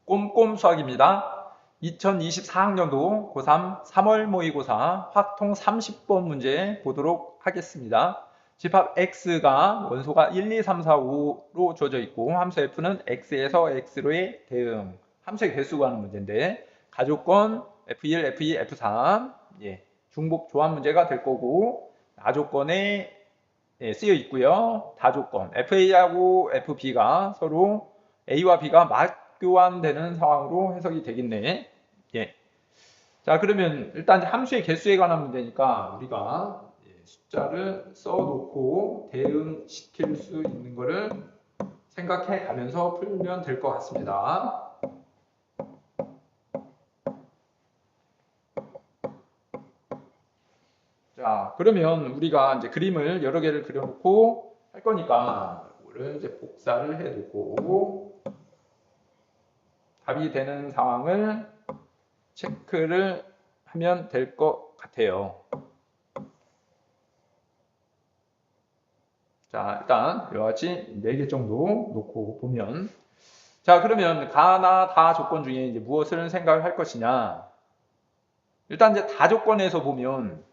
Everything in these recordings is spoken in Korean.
꼼꼼 수학입니다. 2024학년도 고3 3월 모의고사 확통 30번 문제 보도록 하겠습니다. 집합 X가 원소가 1, 2, 3, 4, 5로 주어져 있고 함수 F는 X에서 X로의 대응, 함수의 개수 구하는 문제인데 가조건 F1, F2, F3 중복 조합 문제가 될 거고 나조건에 쓰여 있고요. 다조건 FA하고 FB가 서로 A와 B가 맞교환되는 상황으로 해석이 되겠네. 자, 그러면 일단 함수의 개수에 관한 문제니까 우리가 숫자를 써놓고 대응시킬 수 있는 거를 생각해 가면서 풀면 될 것 같습니다. 자, 그러면 우리가 이제 그림을 여러 개를 그려놓고 할 거니까 이거를 이제 복사를 해두고 답이 되는 상황을 체크를 하면 될 것 같아요. 자, 일단 이와 같이 4개 정도 놓고 보면, 자, 그러면 가나 다 조건 중에 이제 무엇을 생각을 할 것이냐? 일단 이제 다 조건에서 보면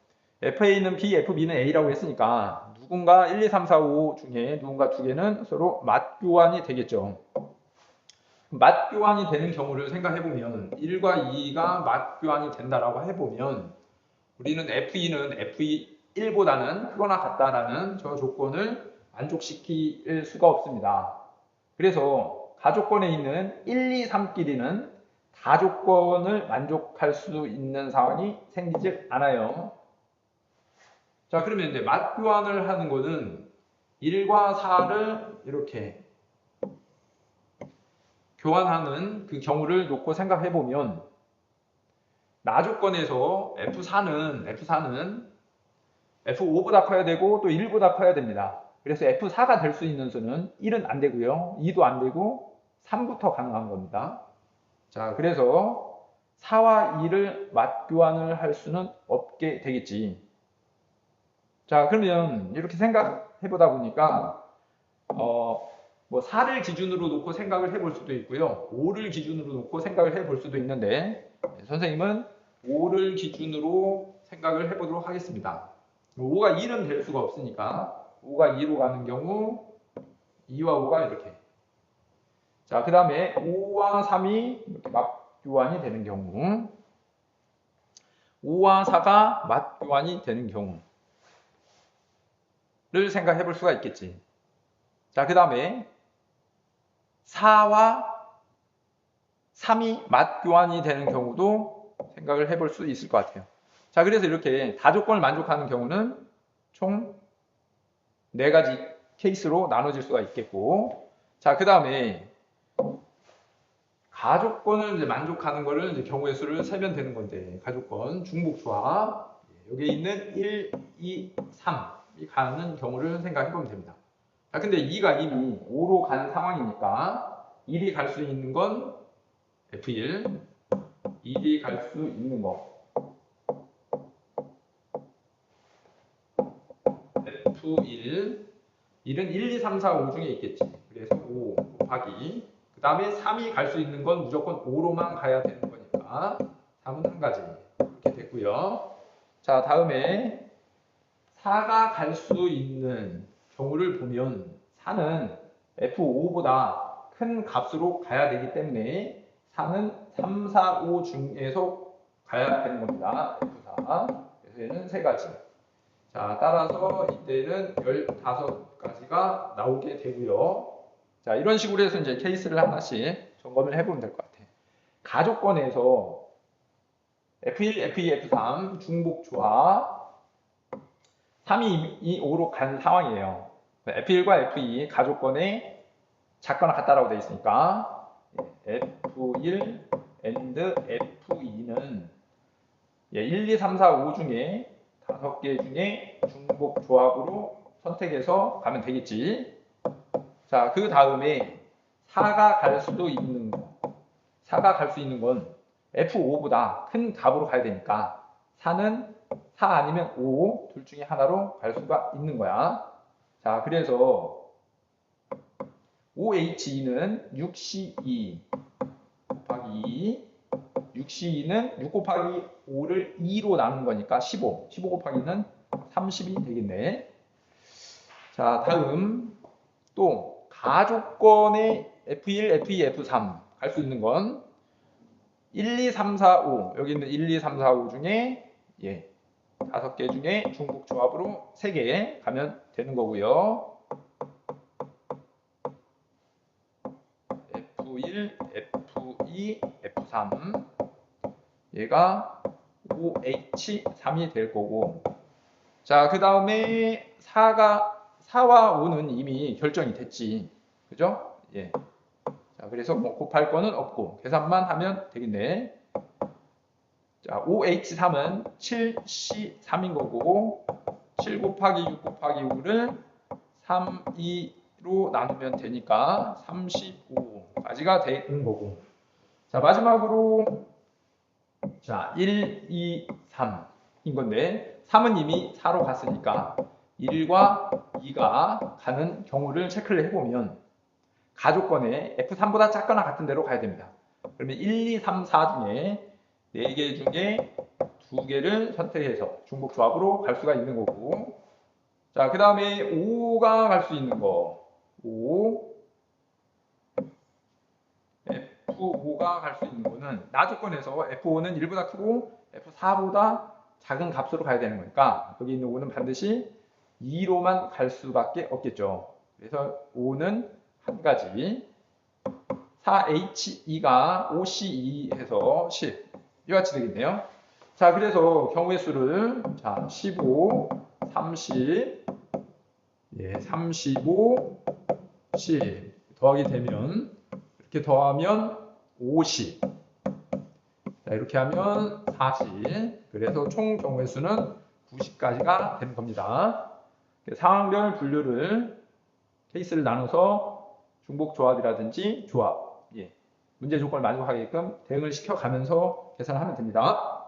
FA는 B, FB는 A라고 했으니까 누군가 1, 2, 3, 4, 5 중에 누군가 두 개는 서로 맞교환이 되겠죠. 맞교환이 되는 경우를 생각해 보면 1과 2가 맞교환이 된다라고 해보면 우리는 F2는 F1보다는 크거나 같다라는 저 조건을 만족시킬 수가 없습니다. 그래서 가조건에 있는 1, 2, 3끼리는 다조건을 만족할 수 있는 상황이 생기질 않아요. 자, 그러면 이제 맞교환을 하는 거는 1과 4를 이렇게 교환하는 그 경우를 놓고 생각해 보면 나조건에서 F4는 F5보다 커야 되고 또 1보다 커야 됩니다. 그래서 F4가 될 수 있는 수는 1은 안 되고요. 2도 안 되고 3부터 가능한 겁니다. 자, 그래서 4와 2를 맞교환을 할 수는 없게 되겠지. 자, 그러면 이렇게 생각해 보다 보니까 뭐 4를 기준으로 놓고 생각을 해볼 수도 있고요. 5를 기준으로 놓고 생각을 해볼 수도 있는데 선생님은 5를 기준으로 생각을 해보도록 하겠습니다. 5가 1은 될 수가 없으니까 5가 2로 가는 경우 2와 5가 이렇게. 자, 그 다음에 5와 3이 이렇게 맞교환이 되는 경우 5와 4가 맞교환이 되는 경우를 생각해 볼 수가 있겠지. 자, 그 다음에 4와 3이 맞교환이 되는 경우도 생각을 해볼 수 있을 것 같아요. 자, 그래서 이렇게 다조건을 만족하는 경우는 총 4가지 케이스로 나눠질 수가 있겠고, 자, 그 다음에 가조건을 이제 만족하는 거를 이제 경우의 수를 세면 되는 건데, 가조건 중복조합 여기 있는 1, 2, 3이 가는 경우를 생각해 보면 됩니다. 자, 근데 2가 이미 5로 간 상황이니까 1이 갈 수 있는 건 F1, 2이 갈 수 있는 거 F1, 1은 1, 2, 3, 4, 5 중에 있겠지. 그래서 5 곱하기 그 다음에 3이 갈 수 있는 건 무조건 5로만 가야 되는 거니까 3은 한 가지 이렇게 됐고요. 자, 다음에 4가 갈 수 있는 경우를 보면 4는 F5보다 큰 값으로 가야 되기 때문에 4는 3, 4, 5 중에서 가야 되는 겁니다. F4. 그래서 얘는 3가지. 자, 따라서 이때는 15가지가 나오게 되고요. 자, 이런 식으로 해서 이제 케이스를 하나씩 점검을 해보면 될 것 같아요. 가조건에서 F1, F2, F3 중복조합 3이 5로 간 상황이에요. F1과 F2 가조건에 작거나 같다라고 되어 있으니까 F1 and F2는 1, 2, 3, 4, 5 중에 5개 중에 중복 조합으로 선택해서 가면 되겠지. 자, 그 다음에 4가 갈 수도 있는 거. 4가 갈 수 있는 건 F5보다 큰 값으로 가야 되니까 4는 4 아니면 5 둘 중에 하나로 갈 수가 있는 거야. 자, 그래서 OHE는 6C2 곱하기 2. 6C2는 6 곱하기 5를 2로 나눈 거니까 15. 15 곱하기는 30이 되겠네. 자, 다음 또 가족권의 F1, F2, F3 갈 수 있는 건 1, 2, 3, 4, 5. 여기 있는 1, 2, 3, 4, 5 중에 5개 중에 중복 조합으로 3개 가면 되는 거고요. F1, F2, F3 얘가 OH3이 될 거고, 자, 그 다음에 4와 5는 이미 결정이 됐지. 그죠? 자, 그래서 뭐 곱할 거는 없고 계산만 하면 되겠네. 자, OH3은 7C3인 거고 7 곱하기 6 곱하기 5를 3, 2로 나누면 되니까 35까지가 되는 거고. 자, 마지막으로 자, 1, 2, 3인 건데 3은 이미 4로 갔으니까 1과 2가 가는 경우를 체크를 해보면 가족권에 F3보다 작거나 같은 데로 가야 됩니다. 그러면 1, 2, 3, 4 중에 4개 중에 2개를 선택해서 중복 조합으로 갈 수가 있는 거고, 자, 그 다음에 5가 갈 수 있는 거 5, F5가 갈 수 있는 거는 나조건에서 F5는 1보다 크고 F4보다 작은 값으로 가야 되는 거니까 여기 있는 5는 반드시 2로만 갈 수밖에 없겠죠. 그래서 5는 한 가지, 4H2가 5C2 해서 10 이같이 되겠네요. 자, 그래서 경우의 수를 자 15, 30, 35, 10 더하게 되면 이렇게 더하면 50. 자, 이렇게 하면 40. 그래서 총 경우의 수는 90까지가 되는 겁니다. 상황별 분류를 케이스를 나눠서 중복 조합이라든지 조합, 문제 조건을 만족하게끔 대응을 시켜가면서 계산을 하면 됩니다.